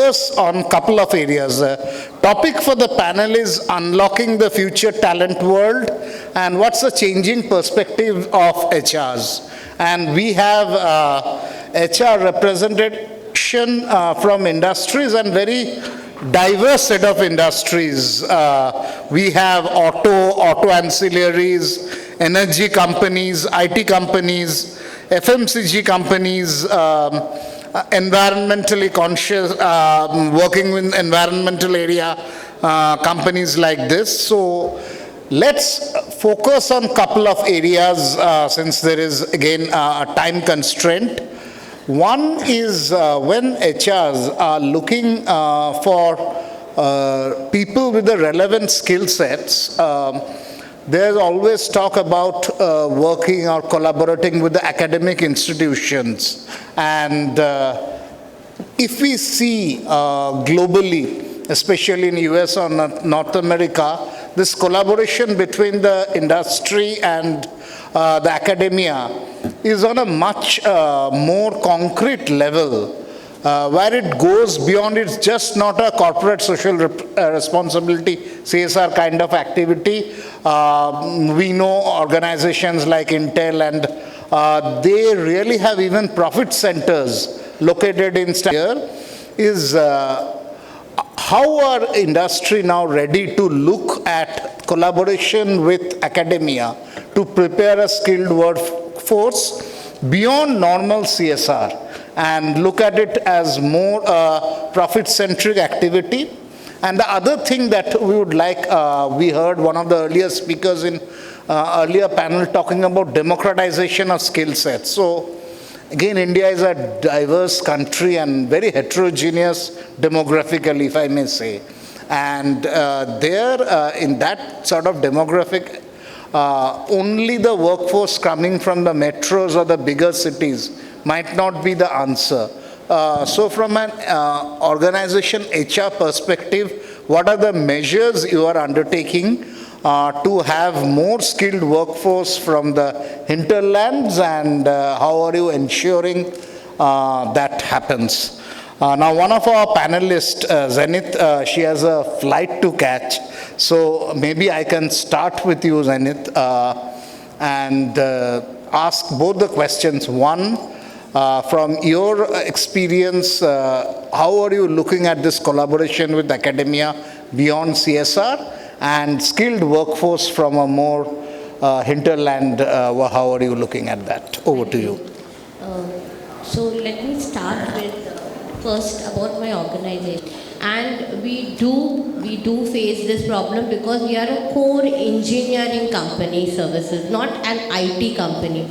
focus on a couple of areas. Topic for the panel is unlocking the future talent world and what's the changing perspective of HRs. And we have HR representation from industries and very diverse set of industries. We have auto ancillaries, energy companies, IT companies, FMCG companies, environmentally conscious, working in environmental area, companies like this. So let's focus on a couple of areas since there is again a time constraint. One is when HRs are looking for people with the relevant skill sets, there's always talk about working or collaborating with the academic institutions. And if we see globally, especially in US or North America, this collaboration between the industry and the academia is on a much more concrete level, where it goes beyond. It's just not a corporate social responsibility, CSR kind of activity. We know organizations like Intel, and they really have even profit centers located in here. Is how are industry now ready to look at collaboration with academia to prepare a skilled workforce beyond normal CSR and look at it as more profit-centric activity. And the other thing that we would like, we heard one of the earlier speakers in earlier panel talking about democratization of skill sets. So again, India is a diverse country and very heterogeneous demographically, if I may say. And there, in that sort of demographic, only the workforce coming from the metros or the bigger cities might not be the answer. So from an organization HR perspective, what are the measures you are undertaking to have more skilled workforce from the hinterlands, and how are you ensuring that happens? Now, one of our panelists, Zenith, she has a flight to catch. So maybe I can start with you, Zenith, and ask both the questions. One, from your experience, how are you looking at this collaboration with academia beyond CSR, and skilled workforce from a more hinterland, how are you looking at that? Over to you. So let me start with first about my organization. And we do face this problem because we are a core engineering company services, not an IT company.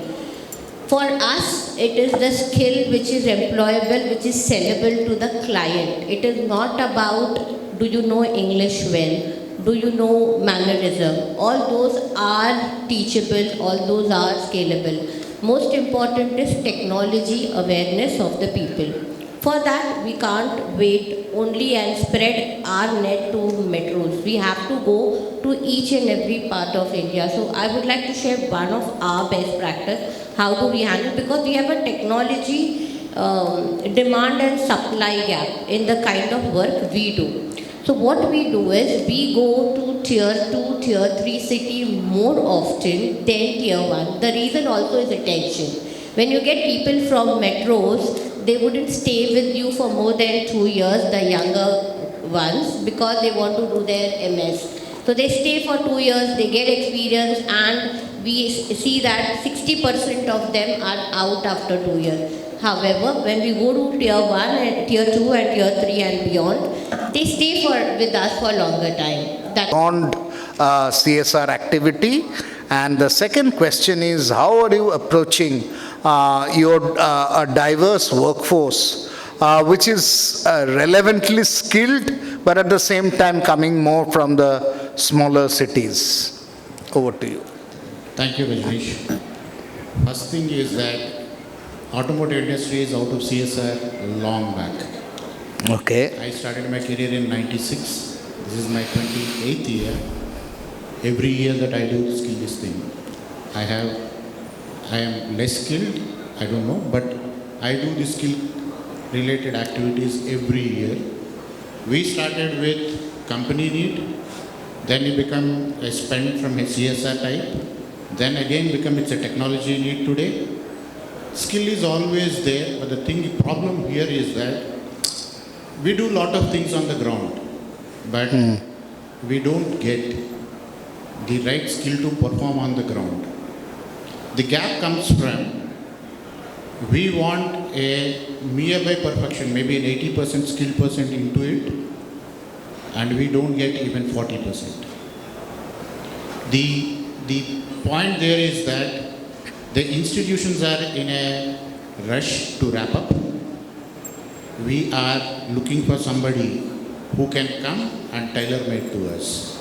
For us, it is the skill which is employable, which is sellable to the client. It is not about do you know English well, do you know mannerism. All those are teachable, all those are scalable. Most important is technology awareness of the people. For that, we can't wait only and spread our net to metros. We have to go to each and every part of India. So I would like to share one of our best practice. How do we handle? Because we have a technology demand and supply gap in the kind of work we do. So what we do is we go to tier 2, tier 3 city more often than tier 1. The reason also is attention. When you get people from metros, they wouldn't stay with you for more than 2 years, the younger ones, because they want to do their MS. So they stay for 2 years, they get experience, and we see that 60% of them are out after 2 years. However, when we go to tier 1 and tier 2 and tier 3 and beyond, they stay with us for a longer time. Beyond CSR activity. And the second question is, how are you approaching your diverse workforce, which is relevantly skilled, but at the same time coming more from the smaller cities? Over to you. Thank you, Rajneesh. First thing is that automotive industry is out of CSR long back. Okay. I started my career in '96. This is my 28th year. Every year that I do skill this thing, I am less skilled, I don't know, but I do the skill related activities every year We started with company need, then it become a spend from a CSR type, then again become it's a technology need today. Skill is always there, but the problem here is that we do a lot of things on the ground, but we don't get the right skill to perform on the ground. The gap comes from we want a nearby perfection, maybe an 80% skill percent into it, and we don't get even 40%. The point there is that the institutions are in a rush to wrap up. We are looking for somebody who can come and tailor-made to us.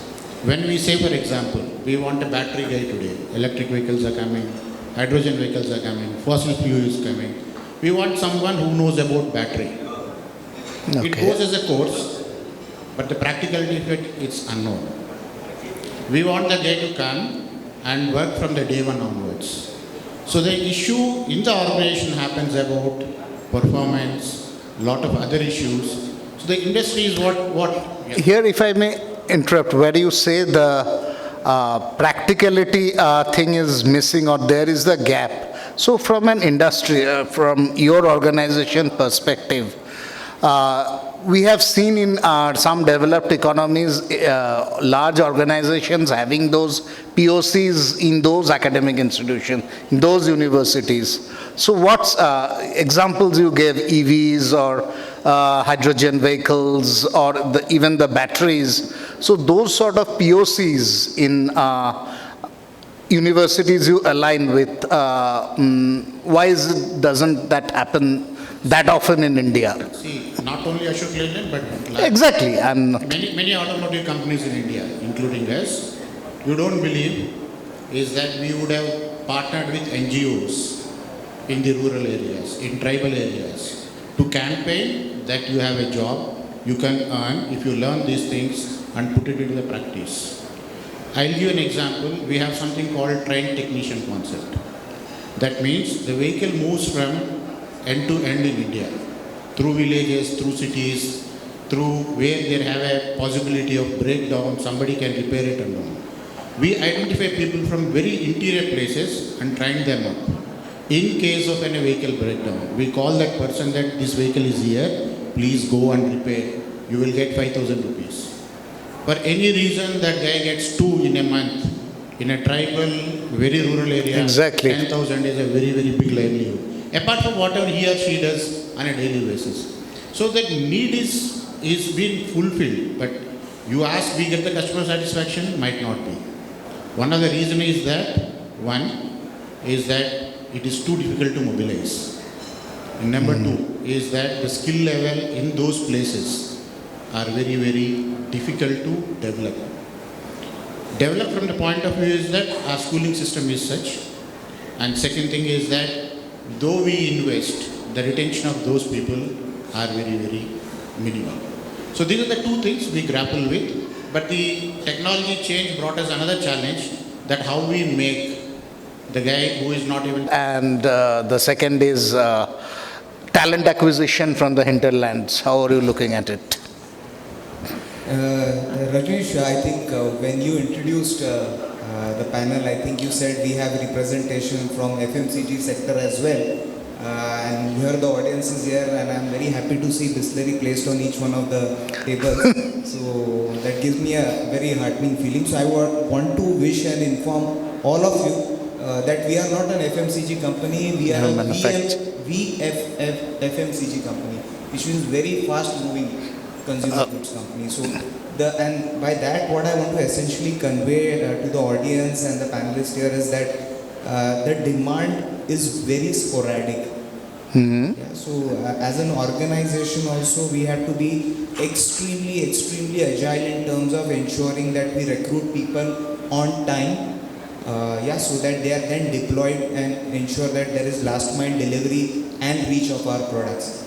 When we say, for example, we want a battery guy today, electric vehicles are coming, hydrogen vehicles are coming, fossil fuel is coming. We want someone who knows about battery. Okay. It goes as a course, but the practicality of it is unknown. We want the guy to come and work from the day one onwards. So the issue in the organization happens about performance, lot of other issues. So the industry is what yeah. Here, if I may interrupt, where you say the practicality thing is missing or there is the gap. So from an industry, from your organization perspective, we have seen in some developed economies, large organizations having those POCs in those academic institutions, in those universities. So what examples you gave, EVs or hydrogen vehicles or even the batteries. So those sort of POCs in universities you align with, why doesn't that happen that often in India? See, not only Ashok Leyland, but exactly. Many automotive companies in India, including us, you don't believe is that we would have partnered with NGOs in the rural areas, in tribal areas, to campaign that you have a job, you can earn if you learn these things and put it into the practice. I'll give you an example. We have something called trained technician concept. That means the vehicle moves from end to end in India, through villages, through cities, through where they have a possibility of breakdown, somebody can repair it and all. We identify people from very interior places and train them up. In case of any vehicle breakdown, we call that person that this vehicle is here, please go and repair, you will get 5,000 rupees. For any reason that guy gets 2 in a month, in a tribal, very rural area, exactly. 10,000 is a very, very big livelihood. Apart from whatever he or she does on a daily basis. So that need is being fulfilled, but you ask, we get the customer satisfaction, might not be. One of the reasons is that, it is too difficult to mobilize. And number 2 is that the skill level in those places are very, very difficult to develop. Develop from the point of view is that our schooling system is such. And second thing is that though we invest, the retention of those people are very, very minimal. So these are the 2 things we grapple with. But the technology change brought us another challenge, that how we make the guy who is not even... And the second is talent acquisition from the hinterlands. How are you looking at it? Rajneesh, I think when you introduced the panel, I think you said we have representation from FMCG sector as well. And here the audience is here, and I'm very happy to see Bisleri placed on each one of the tables. So that gives me a very heartening feeling. So I want to wish and inform all of you that we are not an FMCG company, we are a VFF FMCG company, which means very fast moving consumer goods company. So and by that what I want to essentially convey to the audience and the panelists here is that the demand is very sporadic. Yeah, so as an organization also we have to be extremely agile in terms of ensuring that we recruit people on time. So that they are then deployed and ensure that there is last mile delivery and reach of our products.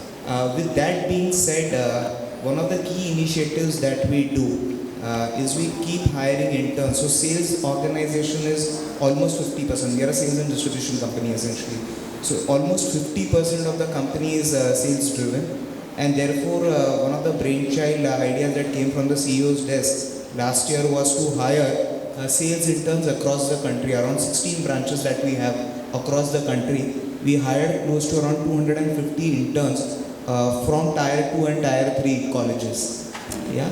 With that being said, one of the key initiatives that we do is we keep hiring interns. So sales organization is almost 50%. We are a sales and distribution company essentially. So almost 50% of the company is sales driven. And therefore, one of the brainchild ideas that came from the CEO's desk last year was to hire sales interns across the country. Around 16 branches that we have across the country, we hired close to around 250 interns from Tier 2 and Tier 3 colleges. Yeah,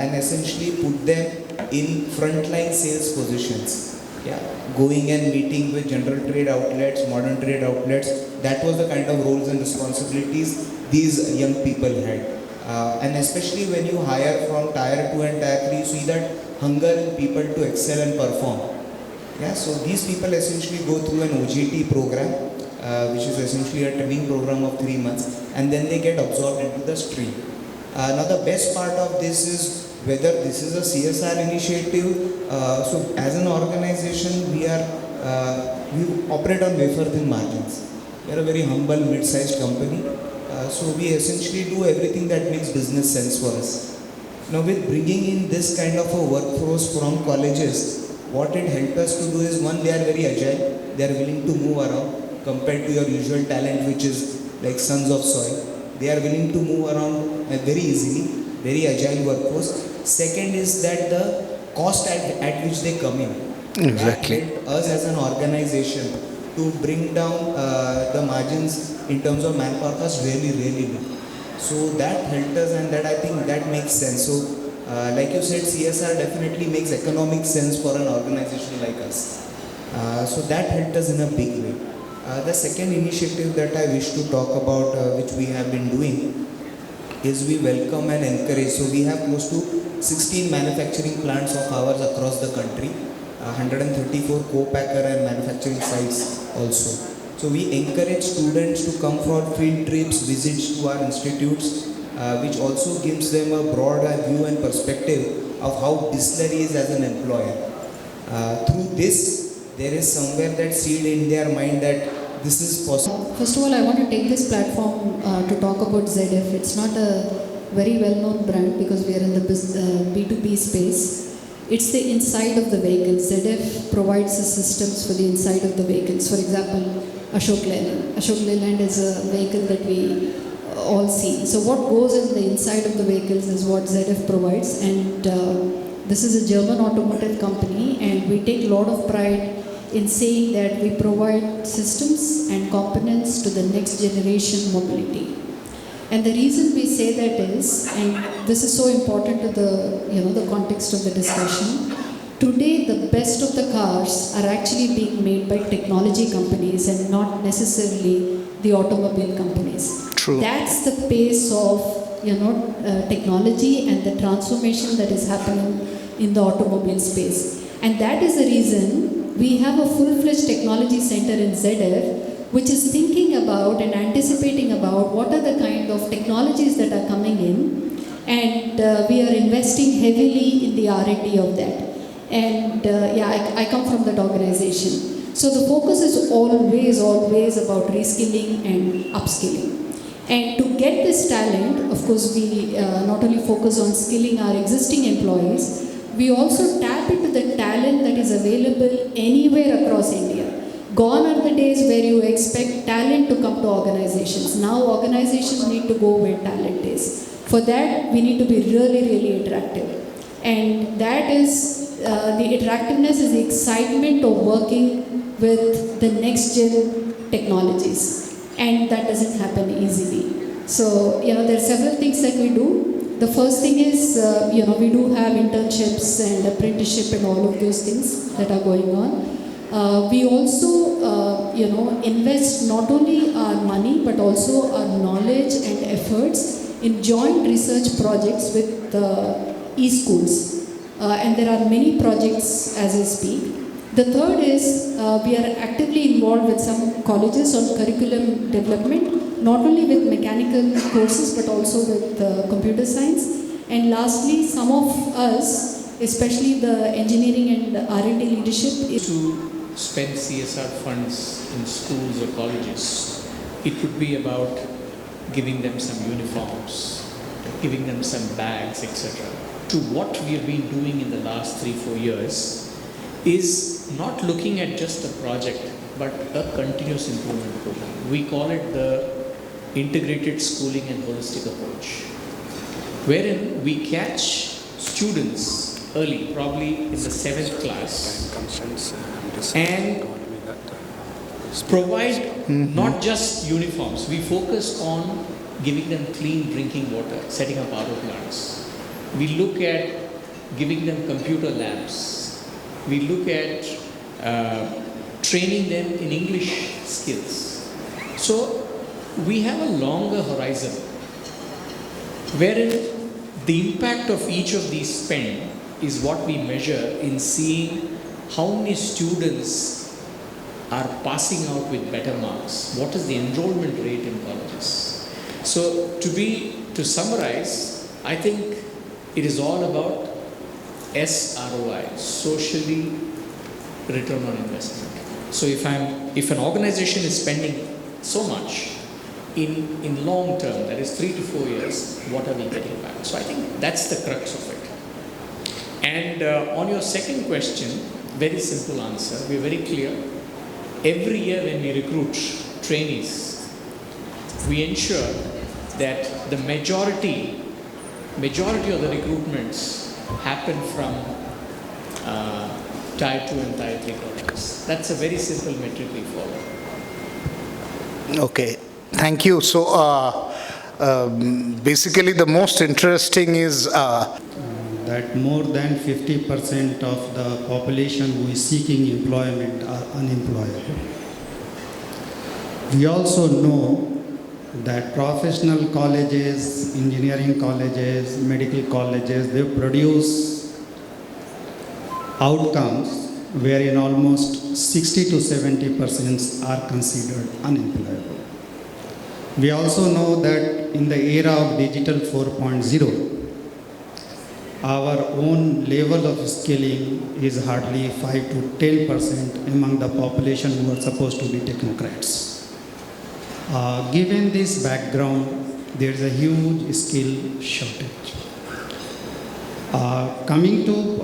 and essentially put them in frontline sales positions. Yeah, going and meeting with general trade outlets, modern trade outlets. That was the kind of roles and responsibilities these young people had. And especially when you hire from Tier 2 and Tier 3, you see that hunger in people to excel and perform. Yeah, so these people essentially go through an OJT program, which is essentially a training program of 3 months, and then they get absorbed into the stream. Now the best part of this is whether this is a CSR initiative. So as an organization, we operate on wafer thin margins. We are a very humble mid-sized company. So we essentially do everything that makes business sense for us. Now with bringing in this kind of a workforce from colleges, what it helped us to do is, one, they are very agile. They are willing to move around compared to your usual talent, which is like sons of soil. They are willing to move around very easily, very agile workforce. Second is that the cost at which they come in. Exactly. That helped us as an organization to bring down the margins in terms of manpower cost really, really low. So that helped us, and that I think that makes sense. So like you said, CSR definitely makes economic sense for an organization like us. So that helped us in a big way. The second initiative that I wish to talk about, which we have been doing, is we welcome and encourage. So we have close to 16 manufacturing plants of ours across the country, 134 co-packer and manufacturing sites also. So we encourage students to come for field trips, visits to our institutes, which also gives them a broader view and perspective of how Bisleri is as an employer. Through this, there is somewhere that seed in their mind that this is possible. First of all, I want to take this platform to talk about ZF. It's not a very well-known brand because we are in the B2B space. It's the inside of the vehicle. ZF provides the systems for the inside of the vehicles. For example, Ashok Leyland. Ashok Leyland is a vehicle that we all see. So what goes in the inside of the vehicles is what ZF provides. And this is a German automotive company, and we take a lot of pride in saying that we provide systems and components to the next generation mobility. And the reason we say that is, and this is so important to the context of the discussion, today the best of the cars are actually being made by technology companies and not necessarily the automobile companies. True. That's the pace of technology and the transformation that is happening in the automobile space. And that is the reason we have a full-fledged technology center in ZF, which is thinking about and anticipating about what are the kind of technologies that are coming in, and we are investing heavily in the R&D of that. And I come from that organization. So the focus is always about reskilling and upskilling. And to get this talent, of course, we not only focus on skilling our existing employees, we also tap into the talent that is available anywhere across India. Gone are the days where you expect talent to come to organizations. Now organizations need to go where talent is. For that, we need to be really, really attractive. And that is, the attractiveness is the excitement of working with the next gen technologies. And that doesn't happen easily. So, there are several things that we do. The first thing is, we do have internships and apprenticeship and all of those things that are going on. We also, invest not only our money but also our knowledge and efforts in joint research projects with e-schools. And there are many projects as I speak. The third is we are actively involved with some colleges on curriculum development, not only with mechanical courses but also with computer science. And lastly, some of us, especially the engineering and R&D leadership, is to spend CSR funds in schools or colleges. It would be about giving them some uniforms, giving them some bags, etc. To what we have been doing in the last 3-4 years is not looking at just a project, but a continuous improvement program. We call it the integrated schooling and holistic approach, wherein we catch students early, probably in the 7th class, and provide not just uniforms. We focus on giving them clean drinking water, setting up RO plants. We look at giving them computer labs. We look at training them in English skills. So we have a longer horizon wherein the impact of each of these spend is what we measure in seeing how many students are passing out with better marks. What is the enrollment rate in colleges? So to summarize, I think it is all about SROI, socially return on investment. So if an organization is spending so much in long term, that is 3 to 4 years, what are we getting back? So I think that's the crux of it. And on your second question, very simple answer, we're very clear. Every year when we recruit trainees, we ensure that the majority of the recruitments happen from Tier 2 and Tier 3 colleges. That's a very simple metric we follow. Okay, thank you. So basically the most interesting is that more than 50% of the population who is seeking employment are unemployed. We also know that professional colleges, engineering colleges, medical colleges, they produce outcomes wherein almost 60 to 70% are considered unemployable. We also know that in the era of digital 4.0, our own level of skilling is hardly 5 to 10% among the population who are supposed to be technocrats. Given this background, there is a huge skill shortage. Coming to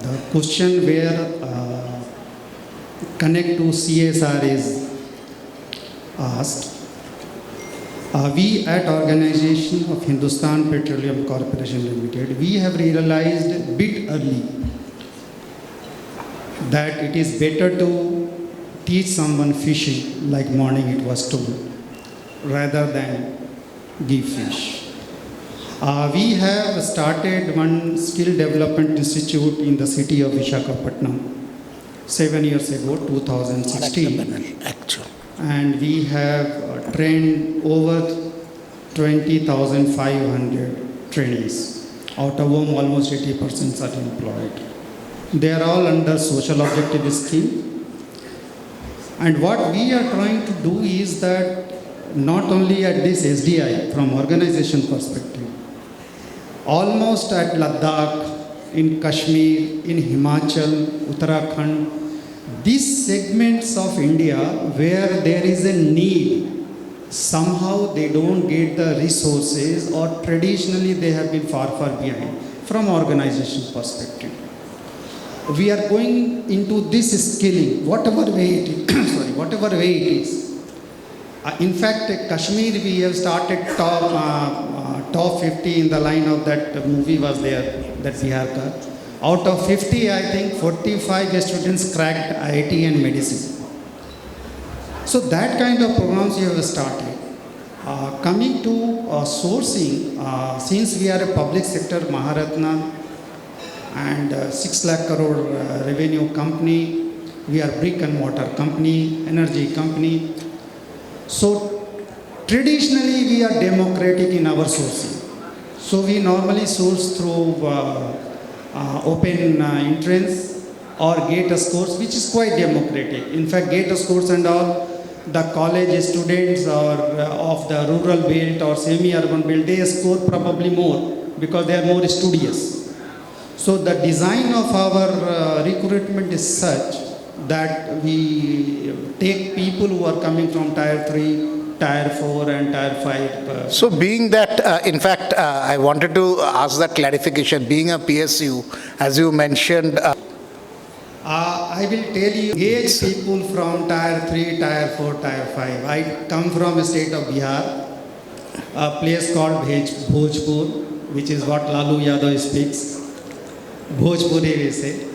the question where connect to CSR is asked, we at Organization of Hindustan Petroleum Corporation Limited, we have realized a bit early that it is better to teach someone fishing, like morning it was told, rather than give fish. We have started one skill development institute in the city of Visakhapatnam 7 years ago, 2016. And we have trained over 20,500 trainees, out of whom almost 80% are employed. They are all under social objective scheme. And what we are trying to do is that not only at this SDI, from organization perspective, almost at Ladakh, in Kashmir, in Himachal, Uttarakhand, these segments of India where there is a need, somehow they don't get the resources, or traditionally they have been far behind from organization perspective. We are going into this skilling, whatever way it is. In fact, Kashmir, we have started top 50 in the line of that movie was there, that Bihar ka. Out of 50, I think 45 students cracked IIT and medicine. So that kind of programs we have started. Coming to sourcing, since we are a public sector Maharatna and 6 lakh crore revenue company, we are brick and mortar company, energy company. So traditionally we are democratic in our sourcing. So we normally source through open entrance or gate scores, which is quite democratic. In fact, gate scores and all, the college students or of the rural belt or semi-urban belt, they score probably more because they are more studious. So the design of our recruitment is such that we take people who are coming from Tier 3, Tier 4 and Tier 5. So being that, in fact, I wanted to ask that clarification, being a PSU, as you mentioned, I will tell you, engage people from tier 3, tier 4, tier 5. I come from a state of Bihar, a place called Bhojpur, which is what Lalu Yadav speaks. Bhojpuri we say.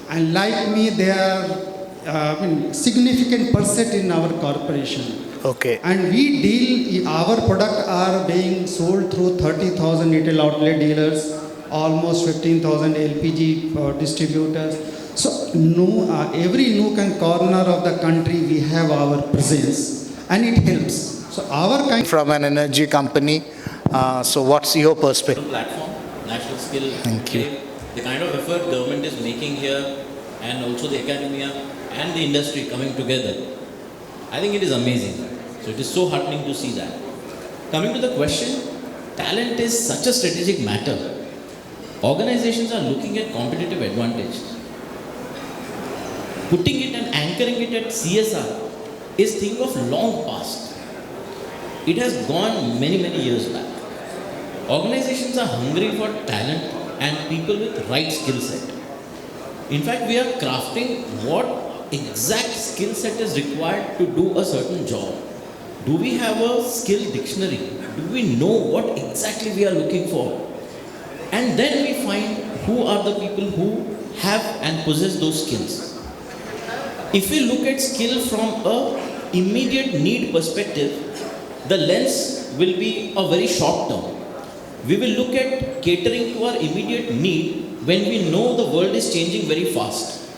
And like me, they are significant percent in our corporation. Okay. And we deal, our product are being sold through 30,000 retail outlet dealers, almost 15,000 LPG distributors. So every nook and corner of the country we have our presence and it helps. So our kind From an energy company, so what's your perspective? Platform, national skill. Thank you. The kind of effort government is making here and also the academia and the industry coming together, I think it is amazing. So it is so heartening to see that. Coming to the question, talent is such a strategic matter. Organizations are looking at competitive advantage. Putting it and anchoring it at CSR is thing of long past. It has gone many years back. Organizations are hungry for talent and people with right skill set. In fact, we are crafting what exact skill set is required to do a certain job. Do we have a skill dictionary? Do we know what exactly we are looking for? And then we find who are the people who have and possess those skills. If we look at skill from a immediate need perspective, the lens will be a very short term. We will look at catering to our immediate need when we know the world is changing very fast.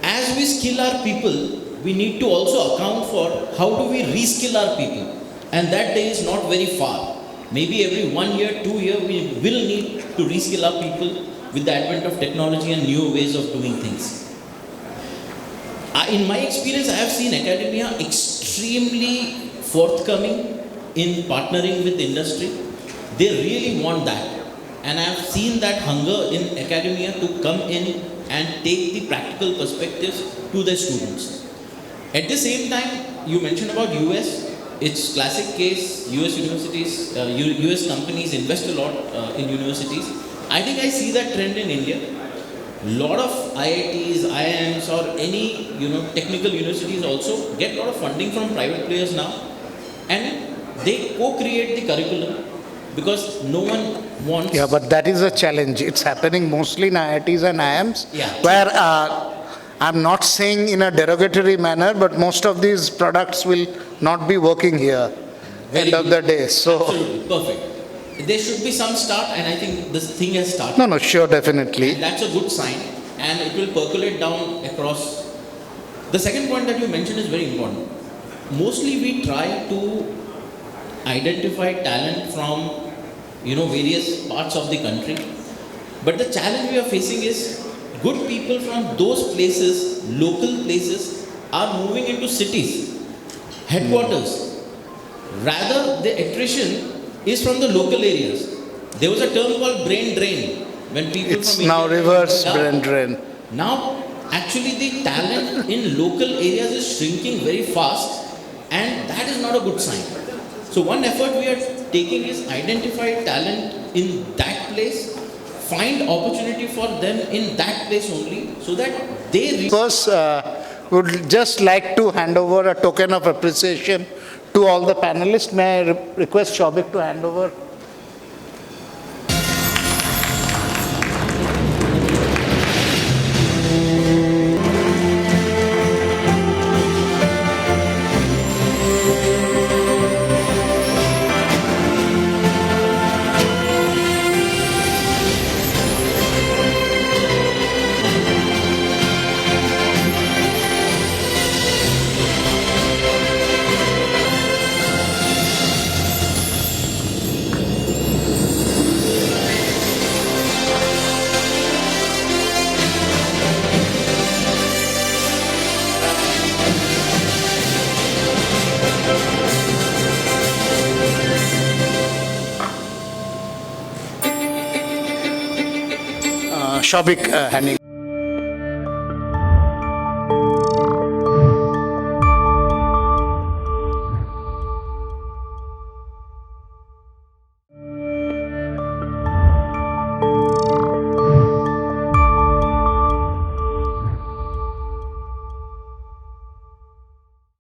As we skill our people, we need to also account for how do we reskill our people. And that day is not very far. Maybe every 1 year, 2 years, we will need to reskill our people with the advent of technology and new ways of doing things. In my experience, I have seen academia extremely forthcoming in partnering with industry. They really want that. And I have seen that hunger in academia to come in and take the practical perspectives to the students. At the same time, you mentioned about US. It's classic case, US universities, US companies invest a lot in universities. I think I see that trend in India. Lot of IITs, IIMs or any technical universities also get a lot of funding from private players now, and they co-create the curriculum because no one wants. Yeah, but that is a challenge. It's happening mostly in IITs and IIMs, Yeah. where I'm not saying in a derogatory manner, but most of these products will not be working here. Very End of the good. day. So, Absolutely, perfect. There should be some start, and I think this thing has started. no, sure, definitely. And that's a good sign, and it will percolate down across. The second point that you mentioned is very important. Mostly we try to identify talent from various parts of the country, but the challenge we are facing is good people from those places, local places, are moving into cities, headquarters. Rather, the attrition is from the local areas. There was a term called brain drain when people It's from now India reverse came brain down. drain. Now, actually, the talent in local areas is shrinking very fast, and that is not a good sign. So, one effort we are taking is identify talent in that place, find opportunity for them in that place only, so that they. First, would just like to hand over a token of appreciation to all the panelists. May I request Shobik to hand over? Shobik handing.